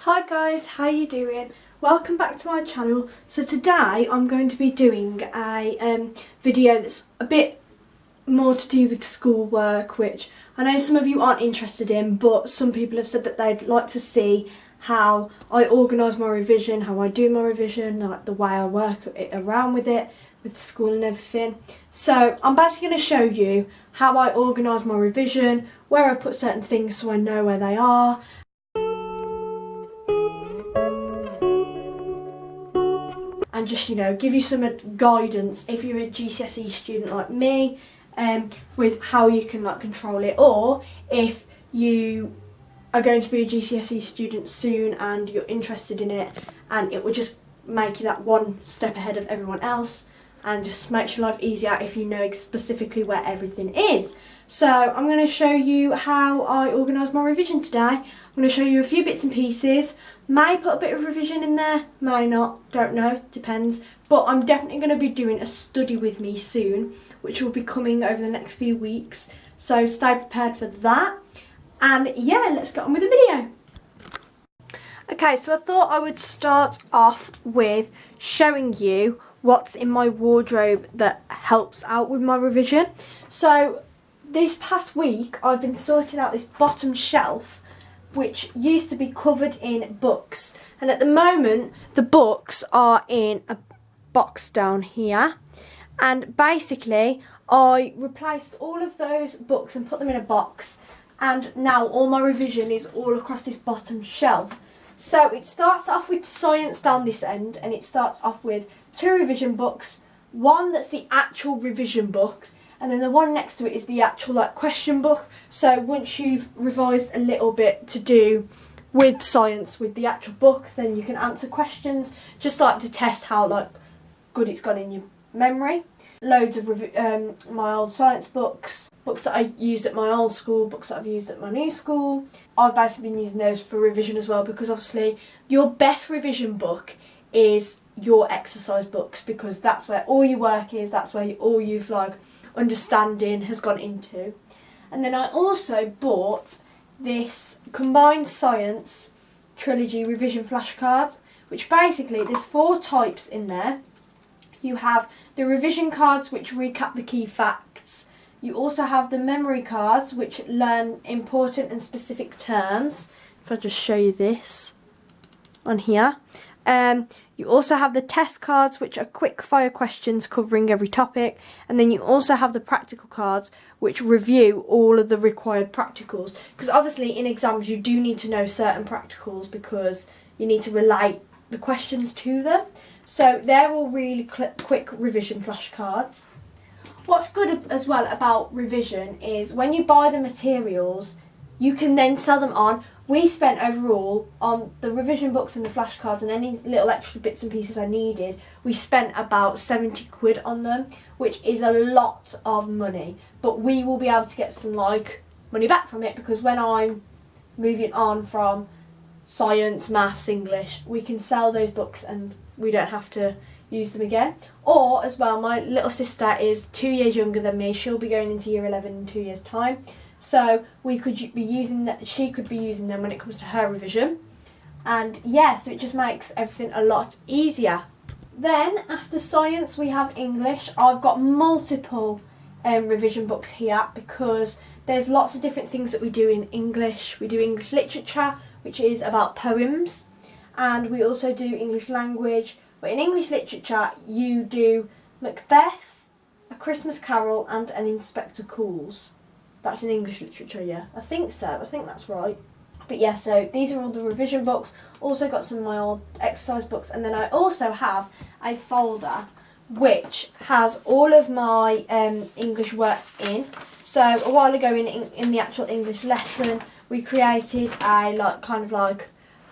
Hi guys, how you doing? Welcome back to my channel. So today I'm going to be doing a video that's a bit more to do with schoolwork, which I know some of you aren't interested in, but some people have said that they'd like to see how I organise my revision, how I do my revision, like the way I work around with it, with school and everything. So I'm basically going to show you how I organise my revision, where I put certain things so I know where they are, and just, give you some guidance if you're a GCSE student like me, with how you can control it, or if you are going to be a GCSE student soon and you're interested in it and it will just make you that one step ahead of everyone else and just makes your life easier if you know specifically where everything is. So I'm going to show you how I organise my revision today. I'm going to show you a few bits and pieces. May put a bit of revision in there, may not, don't know, depends. But I'm definitely going to be doing a study with me soon, which will be coming over the next few weeks. So stay prepared for that. And yeah, let's get on with the video. Okay, so I thought I would start off with showing you what's in my wardrobe that helps out with my revision. So this past week I've been sorting out this bottom shelf, which used to be covered in books, and at the moment the books are in a box down here, and basically I replaced all of those books and put them in a box, and now all my revision is all across this bottom shelf. So it starts off with science down this end, and it starts off with 2 revision books, one that's the actual revision book, and then the one next to it is the actual question book. So once you've revised a little bit to do with science with the actual book, then you can answer questions, just to test how good it's gone in your memory. Loads of my old science books, books that I used at my old school, books that I've used at my new school. I've basically been using those for revision as well, because obviously your best revision book is your exercise books, because that's where all your work is, that's where all you've understanding has gone into. And then I also bought this combined science trilogy revision flashcards, which basically there's 4 types in there. You have the revision cards, which recap the key facts. You also have the memory cards, which learn important and specific terms. If I just show you this on here. You also have the test cards, which are quick fire questions covering every topic, and then you also have the practical cards, which review all of the required practicals, because obviously in exams you do need to know certain practicals because you need to relate the questions to them. So they're all really quick revision flashcards. What's good as well about revision is when you buy the materials, you can then sell them on. We spent overall on the revision books and the flashcards and any little extra bits and pieces I needed, we spent about 70 quid on them, which is a lot of money. But we will be able to get some money back from it, because when I'm moving on from science, maths, English, we can sell those books and we don't have to use them again. Or as well, my little sister is 2 years younger than me. She'll be going into year 11 in 2 years' time. So we could be using that. She could be using them when it comes to her revision, and yeah, so it just makes everything a lot easier. Then after science we have English. I've got multiple revision books here because there's lots of different things that we do in English. We do English literature, which is about poems, and we also do English language. But in English literature you do Macbeth, A Christmas Carol, and An Inspector Calls. That's in English literature, yeah. I think so. I think that's right. But yeah, so these are all the revision books. Also got some of my old exercise books. And then I also have a folder which has all of my English work in. So a while ago in the actual English lesson, we created a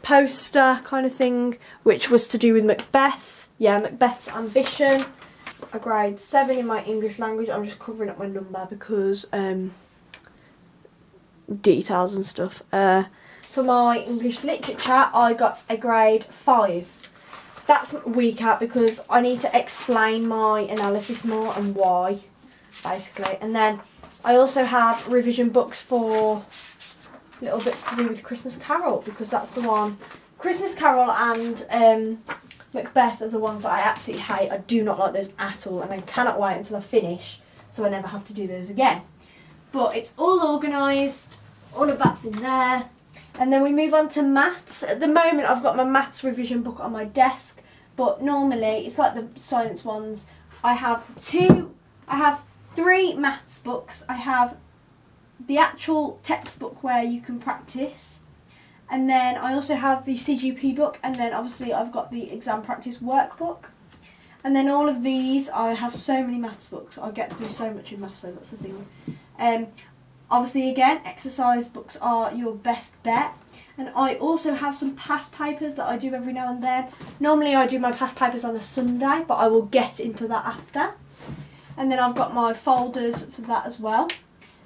poster kind of thing, which was to do with Macbeth. Yeah, Macbeth's ambition. A grade 7 in my English language. I'm just covering up my number because details and stuff. For my English literature I got a grade 5. That's weaker because I need to explain my analysis more and why, basically. And then I also have revision books for little bits to do with Christmas Carol, because that's the one Christmas Carol and Macbeth are the ones that I absolutely hate. I do not like those at all, and I cannot wait until I finish so I never have to do those again. But it's all organised, all of that's in there. And then we move on to maths. At the moment I've got my maths revision book on my desk, but normally it's like the science ones. I have 3 maths books. I have the actual textbook where you can practice, and then I also have the CGP book, and then obviously I've got the exam practice workbook. And then all of these, I have so many maths books. I get through so much in maths, so that's the thing. Obviously again, exercise books are your best bet. And I also have some past papers that I do every now and then. Normally I do my past papers on a Sunday, but I will get into that after. And then I've got my folders for that as well.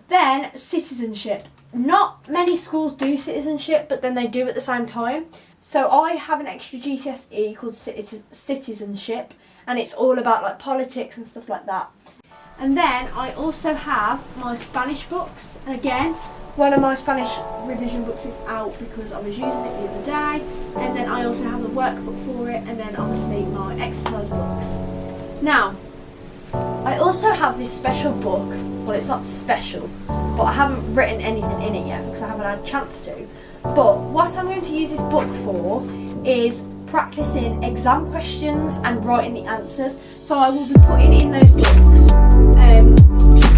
Then citizenship. Not many schools do citizenship, but then they do at the same time. So I have an extra GCSE called citizenship, and it's all about like politics and stuff like that. And then I also have my Spanish books. And again, one of my Spanish revision books is out because I was using it the other day. And then I also have a workbook for it, and then obviously my exercise books. Now, I also have this special book. Well, it's not special, but I haven't written anything in it yet because I haven't had a chance to. But what I'm going to use this book for is practicing exam questions and writing the answers. So I will be putting in those books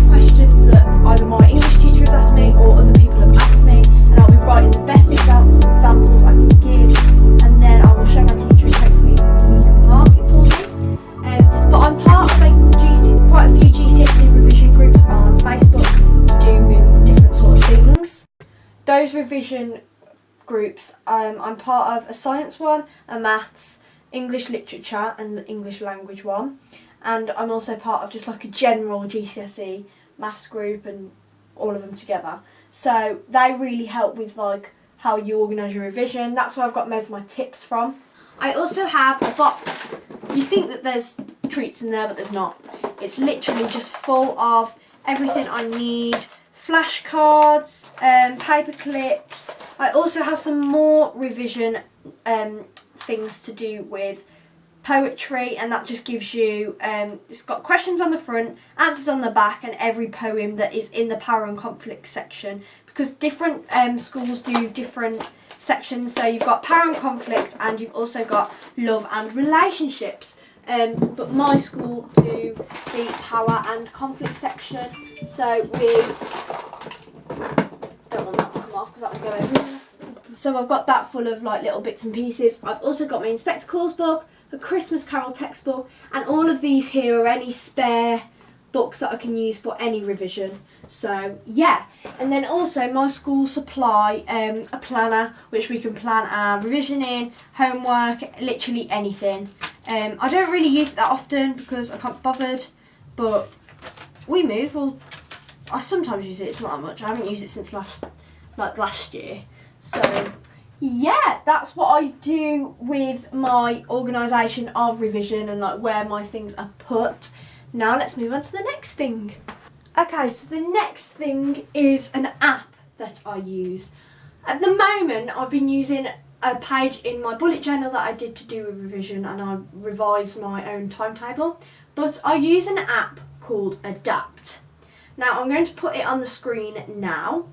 questions that either my English teacher has asked me or other people have asked me, and I'll be writing the best examples I can give, and then I will show my teacher and hopefully he can mark it for me. But I'm part of quite a few GCSE revision groups on Facebook to do with different sort of things. Those revision groups, I'm part of a science one, a maths, English literature and the English language one, and I'm also part of just like a general GCSE maths group and all of them together. So they really help with like how you organise your revision. That's where I've got most of my tips from. I also have a box. You think that there's treats in there, but there's not. It's literally just full of everything I need. Flashcards, paper clips. I also have some more revision things to do with poetry, and that just gives you, it's got questions on the front, answers on the back, and every poem that is in the power and conflict section, because different schools do different sections. So you've got power and conflict, and you've also got love and relationships. But my school do the power and conflict section, so we don't want that to come off because that will go everywhere. So I've got that full of like little bits and pieces. I've also got my Inspector Calls book, the Christmas Carol textbook, and all of these here are any spare books that I can use for any revision. So yeah, and then also my school supply a planner which we can plan our revision in, homework, literally anything. I don't really use it that often because I can't be bothered, but we move. Well, I sometimes use it. It's not that much. I haven't used it since last year. So yeah, that's what I do with my organisation of revision and like where my things are put. Now let's move on to the next thing. Okay, so the next thing is an app that I use. At the moment, I've been using a page in my bullet journal that I did to do a revision, and I revised my own timetable, but I use an app called Adapt. Now I'm going to put it on the screen now.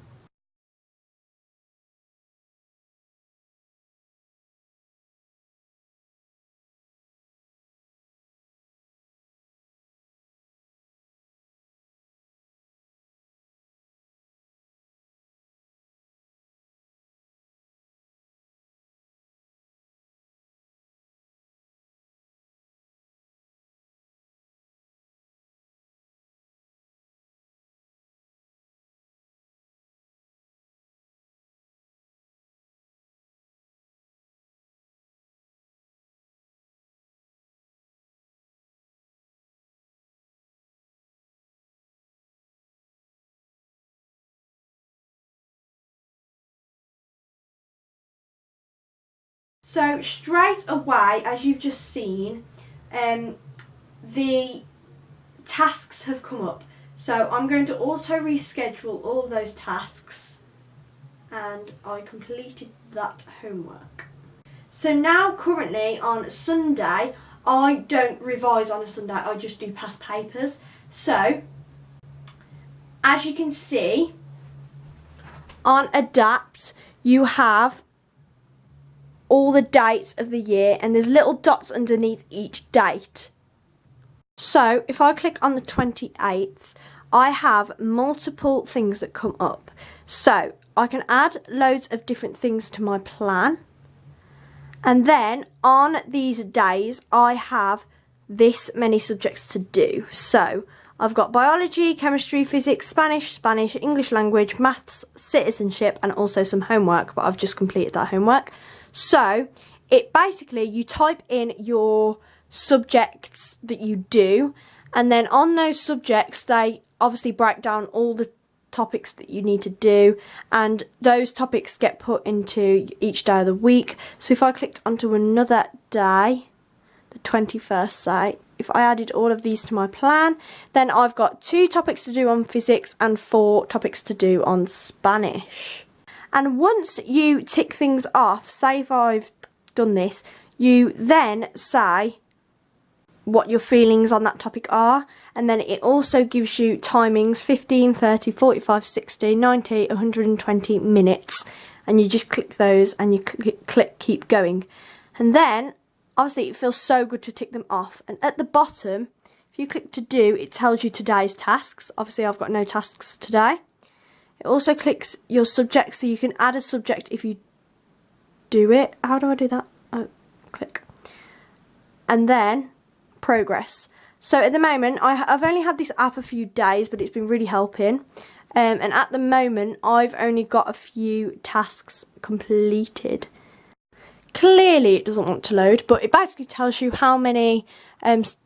So straight away, as you've just seen, the tasks have come up. So I'm going to auto reschedule all of those tasks, and I completed that homework. So now currently on Sunday, I don't revise on a Sunday, I just do past papers. So, as you can see, on Adapt, you have all the dates of the year and there's little dots underneath each date. So if I click on the 28th, I have multiple things that come up. So I can add loads of different things to my plan. And then on these days, I have this many subjects to do. So I've got biology, chemistry, physics, Spanish, English language, maths, citizenship, and also some homework, but I've just completed that homework. So it basically, you type in your subjects that you do, and then on those subjects, they obviously break down all the topics that you need to do, and those topics get put into each day of the week. So if I clicked onto another day, the 21st, say, if I added all of these to my plan, then I've got 2 topics to do on physics and 4 topics to do on Spanish. And once you tick things off, say if I've done this, you then say what your feelings on that topic are, and then it also gives you timings: 15, 30, 45, 60, 90, 120 minutes, and you just click those and you click keep going. And then obviously it feels so good to tick them off, and at the bottom if you click to do, it tells you today's tasks. Obviously I've got no tasks today. It also clicks your subject, so you can add a subject if you do it. How do I do that? Oh, click. And then progress. So at the moment, I've only had this app a few days, but it's been really helping. And at the moment, I've only got a few tasks completed. Clearly it doesn't want to load, but it basically tells you how many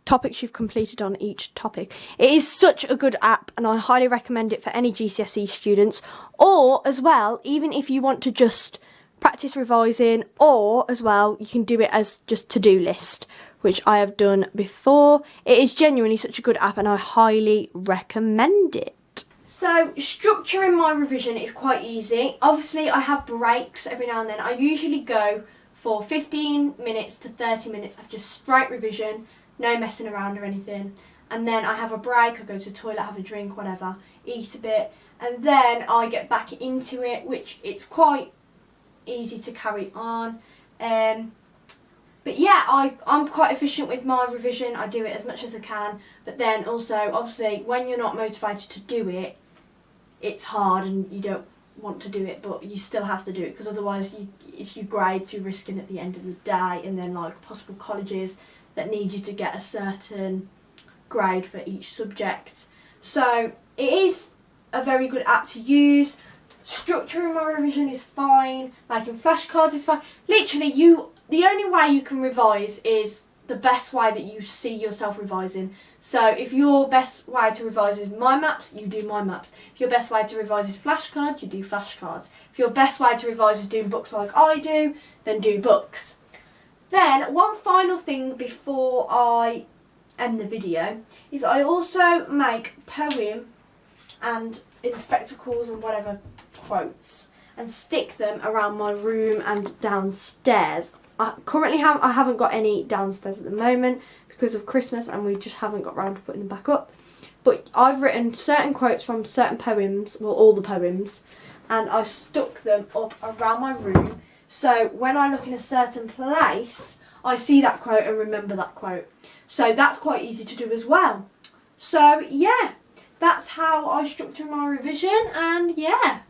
topics you've completed on each topic. It is such a good app, and I highly recommend it for any GCSE students, or as well, even if you want to just practice revising, or as well, you can do it as just to-do list, which I have done before. It is genuinely such a good app, and I highly recommend it. So structuring my revision is quite easy. Obviously I have breaks every now and then. I usually go for 15 minutes to 30 minutes of just straight revision, no messing around or anything. And then I have a break, I go to the toilet, have a drink, whatever, eat a bit, and then I get back into it, which it's quite easy to carry on. But yeah, I'm quite efficient with my revision. I do it as much as I can, but then also, obviously, when you're not motivated to do it, it's hard and you don't want to do it, but you still have to do it, because otherwise it's your grades you're risking at the end of the day, and then like possible colleges that need you to get a certain grade for each subject. So it is a very good app to use. Structuring my revision is fine, making flashcards is fine. Literally, the only way you can revise is the best way that you see yourself revising. So if your best way to revise is mind maps, you do mind maps. If your best way to revise is flashcards, you do flashcards. If your best way to revise is doing books like I do, then do books. Then one final thing before I end the video is I also make poem and in spectacles and whatever quotes and stick them around my room and downstairs. I haven't got any downstairs at the moment because of Christmas, and we just haven't got round to putting them back up. But I've written certain quotes from certain poems, well, all the poems, and I've stuck them up around my room, so when I look in a certain place, I see that quote and remember that quote. So that's quite easy to do as well. So yeah, that's how I structure my revision, and yeah.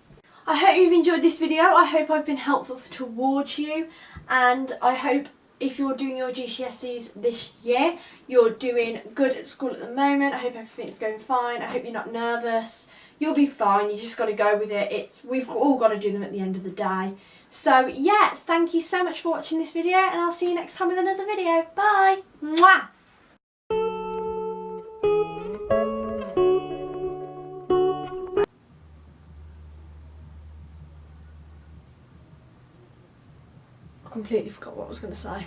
I hope you've enjoyed this video. I hope I've been helpful towards you, and I hope if you're doing your GCSEs this year, you're doing good at school at the moment. I hope everything's going fine. I hope you're not nervous. You'll be fine. You just got to go with it. We've all got to do them at the end of the day. So yeah, thank you so much for watching this video, and I'll see you next time with another video. Bye. Mwah. Completely forgot what I was going to say.